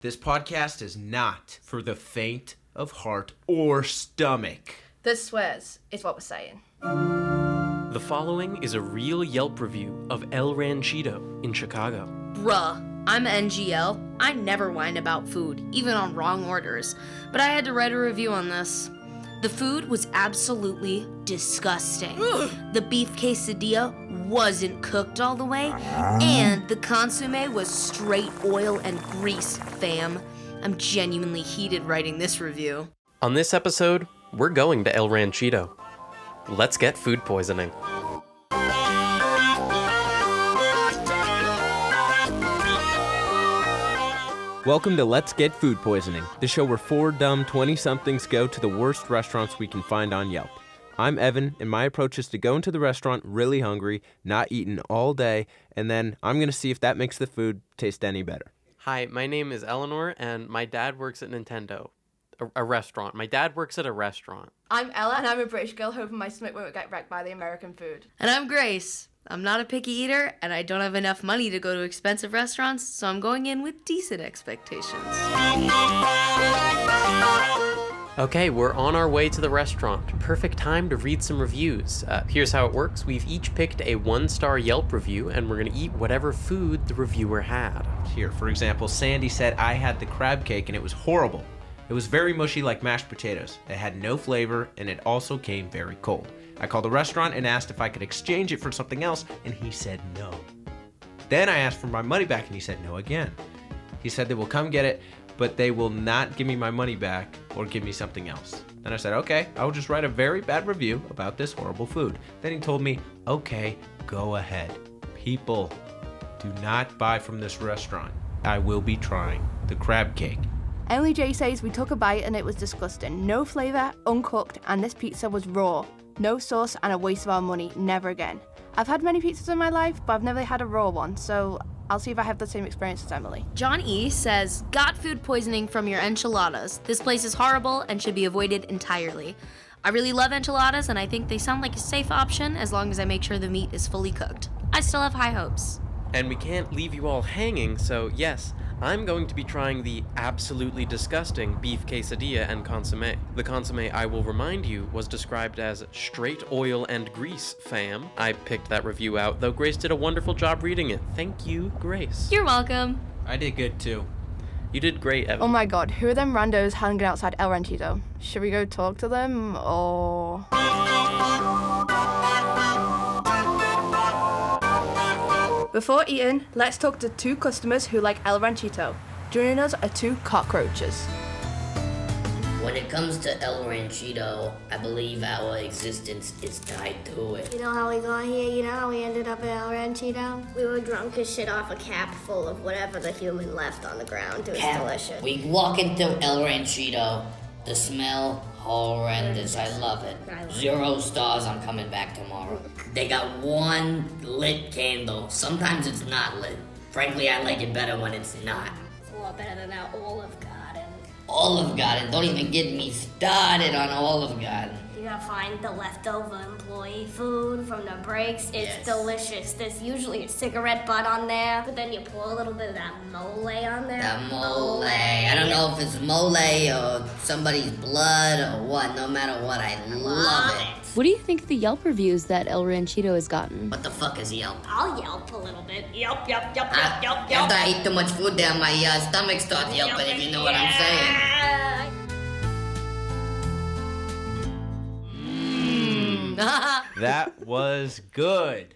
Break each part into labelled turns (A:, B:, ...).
A: This podcast is not for the faint of heart or stomach.
B: This swears is what we're saying.
C: The following is a real Yelp review of El Ranchito in Chicago.
D: Bruh, I'm NGL. I never whine about food, even on wrong orders. But I had to write a review on this. The food was absolutely disgusting. The beef quesadilla wasn't cooked all the way, and the consommé was straight oil and grease, fam. I'm genuinely heated writing this review.
C: On this episode, we're going to El Ranchito. Let's get food poisoning.
A: Welcome to Let's Get Food Poisoning, the show where four dumb 20-somethings go to the worst restaurants we can find on Yelp. I'm Evan, and my approach is to go into the restaurant really hungry, not eaten all day, and then I'm going to see if that makes the food taste any better.
C: Hi, my name is Eleanor, and my dad works at Nintendo. A restaurant. My dad works at a restaurant.
B: I'm Ella, and I'm a British girl hoping my stomach won't get wrecked by the American food.
D: And I'm Grace. I'm not a picky eater, and I don't have enough money to go to expensive restaurants, so I'm going in with decent expectations.
C: Okay, we're on our way to the restaurant. Perfect time to read some reviews. Here's how it works. We've each picked a 1-star Yelp review, and we're going to eat whatever food the reviewer had.
A: Here, for example, Sandy said, I had the crab cake and it was horrible. It was very mushy like mashed potatoes. It had no flavor, and it also came very cold. I called the restaurant and asked if I could exchange it for something else, and he said no. Then I asked for my money back, and he said no again. He said they will come get it, but they will not give me my money back or give me something else. Then I said, okay, I will just write a very bad review about this horrible food. Then he told me, okay, go ahead. People, do not buy from this restaurant. I will be trying the crab cake.
B: Emily J says we took a bite and it was disgusting. No flavour, uncooked, and this pizza was raw. No sauce and a waste of our money. Never again. I've had many pizzas in my life, but I've never had a raw one, so I'll see if I have the same experience as Emily.
D: John E. says, got food poisoning from your enchiladas. This place is horrible and should be avoided entirely. I really love enchiladas, and I think they sound like a safe option as long as I make sure the meat is fully cooked. I still have high hopes.
C: And we can't leave you all hanging, so yes, I'm going to be trying the absolutely disgusting beef quesadilla and consommé. The consommé, I will remind you, was described as straight oil and grease, fam. I picked that review out, though Grace did a wonderful job reading it. Thank you, Grace.
D: You're welcome.
A: I did good too.
C: You did great, Evan.
B: Oh my god, who are them randos hanging outside El Ranchito? Should we go talk to them, or...? Before eating, let's talk to two customers who like El Ranchito. Joining us are two cockroaches.
E: When it comes to El Ranchito, I believe our existence is tied to it.
F: You know how we got here? You know how we ended up at El Ranchito? We were drunk as shit off a cap full of whatever the human left on the ground. It was delicious.
E: We walk into El Ranchito, the smell horrendous. I love it. 0 stars. I'm coming back tomorrow. They got one lit candle. Sometimes it's not lit. Frankly, I like it better when it's not.
F: It's a lot better than that Olive Garden.
E: Olive Garden. Don't even get me started on Olive Garden.
F: You gotta find the leftover employee food from the breaks. It's delicious. There's usually a cigarette butt on there, but then you pour a little bit of that mole on there.
E: That mole. I don't know if it's mole or somebody's blood or what. No matter what, I love it.
D: What do you think the Yelp reviews that El Ranchito has gotten?
E: What the fuck is Yelp?
F: I'll yelp a little bit. Yelp.
E: After I eat too much food there, my stomach starts yelping, if you know what I'm saying.
A: That was good.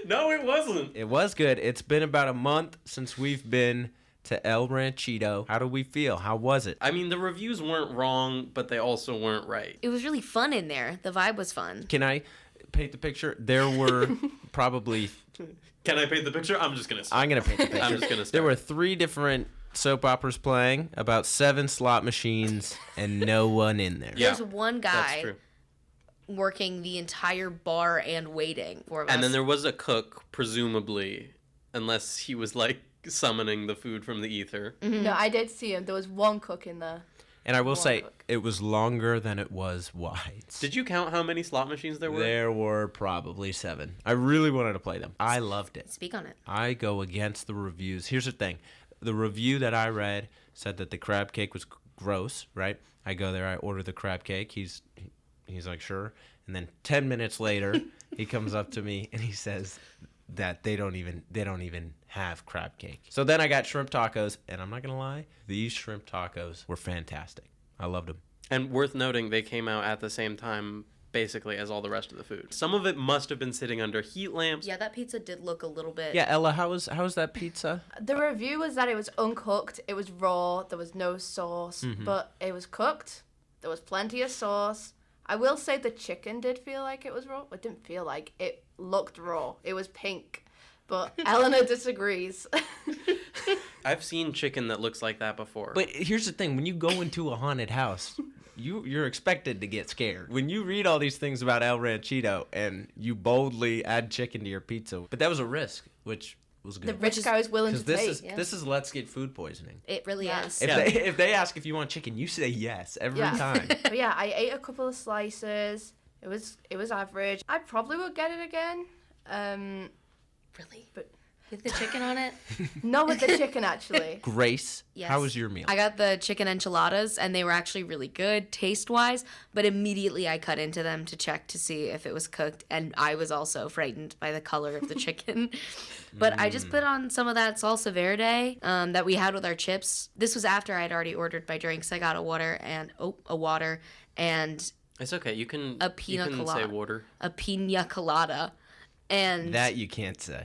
C: No, it wasn't.
A: It was good. It's been about a month since we've been to El Ranchito. How do we feel? How was it?
C: I mean, the reviews weren't wrong, but they also weren't right.
D: It was really fun in there. The vibe was fun.
A: Can I paint the picture? There were probably...
C: Can I paint the picture? I'm just going to
A: I'm going to paint the picture.
C: I'm just going to
A: There were 3 different soap operas playing, about 7 slot machines, and no one in there.
C: Yeah,
D: There's one
C: that's
D: guy
C: true.
D: working the entire bar and waiting for us.
C: And then there was a cook, presumably, unless he was like summoning the food from the ether.
D: Mm-hmm.
B: No, I did see him. There was one cook in there.
A: And I will say, it was longer than it was wide.
C: Did you count how many slot machines there were?
A: There were probably 7. I really wanted to play them. I loved it.
D: Speak on it.
A: I go against the reviews. Here's the thing. the review that I read said that the crab cake was gross, right? I go there, I order the crab cake. He's like, sure. And then 10 minutes later, he comes up to me and he says that they don't even have crab cake. So then I got shrimp tacos, and I'm not gonna lie, these shrimp tacos were fantastic. I loved them.
C: And worth noting, they came out at the same time, basically, as all the rest of the food. Some of it must have been sitting under heat lamps.
D: Yeah, that pizza did look a little bit.
A: Yeah, Ella, how was that pizza?
B: The review was that it was uncooked, it was raw, there was no sauce, but it was cooked. There was plenty of sauce. I will say the chicken did feel like it was raw. It didn't feel like it looked raw. It was pink. But Eleanor disagrees.
C: I've seen chicken that looks like that before.
A: But here's the thing, when you go into a haunted house, you're expected to get scared. When you read all these things about El Ranchito and you boldly add chicken to your pizza, but that was a risk, which was good.
B: The risk I was willing to
A: Because
B: take.
A: this is let's get food poisoning.
D: It really is.
A: If they ask if you want chicken, you say yes every time.
B: But yeah, I ate a couple of slices. It was average. I probably would get it again.
D: Really?
B: But
D: With the chicken on it?
B: not with the chicken, actually.
A: Grace,
D: Yes.
A: how was your meal?
D: I got the chicken enchiladas, and they were actually really good taste-wise, but immediately I cut into them to check to see if it was cooked, and I was also frightened by the color of the chicken. But I just put on some of that salsa verde that we had with our chips. This was after I had already ordered my drinks. I got a water and
C: It's okay. You can
D: a pina
C: you can
D: colada.
C: say water.
D: A pina colada. And
A: That you can't say.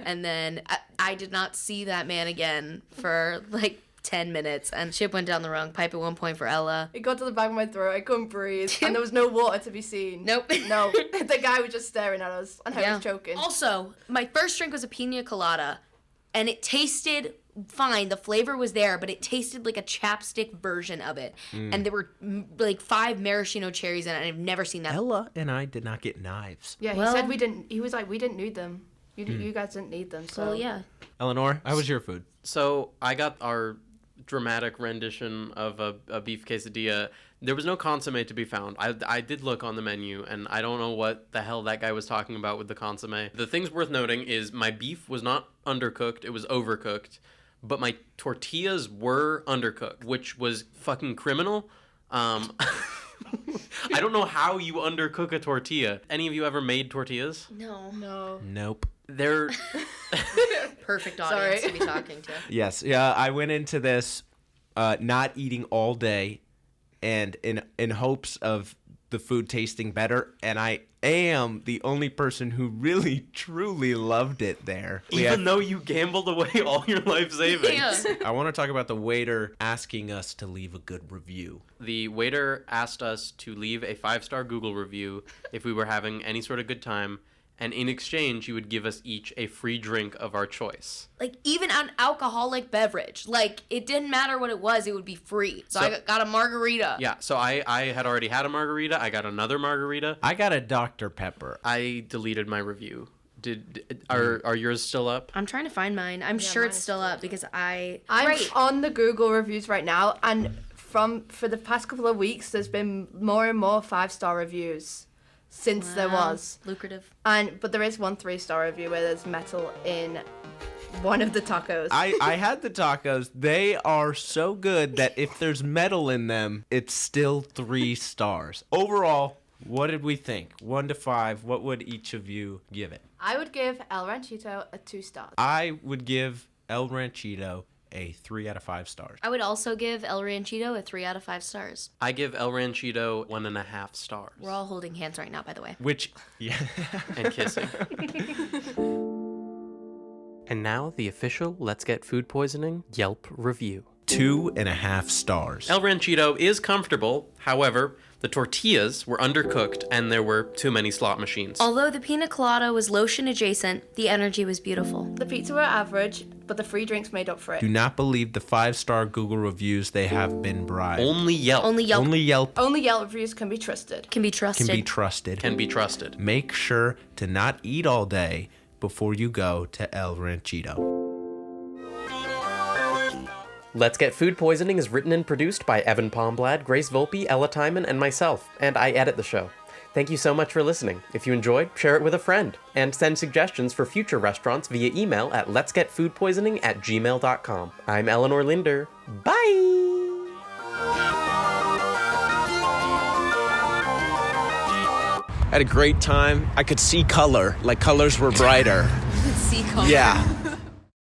D: and then I did not see that man again for like 10 minutes. And shit went down the wrong pipe at one point for Ella.
B: It got to the back of my throat. I couldn't breathe. And there was no water to be seen.
D: Nope.
B: No. The guy was just staring at us. And I was choking.
D: Also, my first drink was a pina colada. And it tasted fine. The flavor was there, but it tasted like a chapstick version of it. And there were like 5 maraschino cherries in it. And I've never seen that.
A: Ella and I did not get knives.
B: Yeah, he
D: Well-
B: said we didn't. He was like, we didn't need them. You guys didn't need them. So
D: Well, yeah.
A: Eleanor, how was your food?
C: So I got our dramatic rendition of a beef quesadilla. There was no consomme to be found. I did look on the menu, and I don't know what the hell that guy was talking about with the consomme. The things worth noting is my beef was not undercooked. It was overcooked. But my tortillas were undercooked, which was fucking criminal. I don't know how you undercook a tortilla. Any of you ever made tortillas?
B: no.
A: Nope.
C: They're...
D: Perfect audience
B: Sorry.
D: to be talking to.
A: Yes, yeah, I went into this not eating all day and in hopes of the food tasting better, and I am the only person who really truly loved it there.
C: Even though you gambled away all your life savings.
D: Yeah.
A: I want to talk about the waiter asking us to leave a good review.
C: The waiter asked us to leave a 5-star Google review if we were having any sort of good time, and in exchange, he would give us each a free drink of our choice.
D: Like, even an alcoholic beverage. Like, it didn't matter what it was, it would be free. So I got a margarita.
C: Yeah, so I had already had a margarita. I got another margarita.
A: I got a Dr. Pepper.
C: I deleted my review. Are yours still up?
D: I'm trying to find mine. I'm sure it's
B: mine's
D: still up because
B: I'm
D: Right.
B: on the Google reviews right now, and for the past couple of weeks, there's been more and more 5-star reviews since there
D: Wow.
B: was.
D: Lucrative.
B: But there is one 3-star review where there's metal in one of the tacos.
A: I had the tacos. They are so good that if there's metal in them, it's still 3 stars. Overall, what did we think? 1 to 5, what would each of you give it?
B: I would give El Ranchito a 2 stars.
A: I would give El Ranchito a 3 out of 5 stars.
D: I would also give El Ranchito a 3 out of 5 stars.
C: I give El Ranchito 1.5 stars.
D: We're all holding hands right now, by the way.
A: Which, yeah.
C: And kissing. And now the official Let's Get Food Poisoning Yelp review.
A: 2.5 stars.
C: El Ranchito is comfortable. However, the tortillas were undercooked and there were too many slot machines.
D: Although the pina colada was lotion adjacent, the energy was beautiful.
B: The pizza were average, but the free drinks made up for it.
A: Do not believe the 5-star Google reviews. They have been bribed.
C: Only Yelp
D: Only Yelp
A: Only Yelp
B: Only Yelp reviews can be trusted.
D: can be trusted.
A: can be trusted.
C: can be trusted.
A: Make sure to not eat all day before you go to El Ranchito.
C: Let's Get Food Poisoning is written and produced by Evan Palmblad, Grace Volpe, Ella Tyman, and myself, and I edit the show. Thank you so much for listening. If you enjoyed, share it with a friend. And send suggestions for future restaurants via email at letsgetfoodpoisoning@gmail.com. I'm Eleanor Linder. Bye!
A: I had a great time. I could see color, like colors were brighter.
D: See color.
A: Yeah.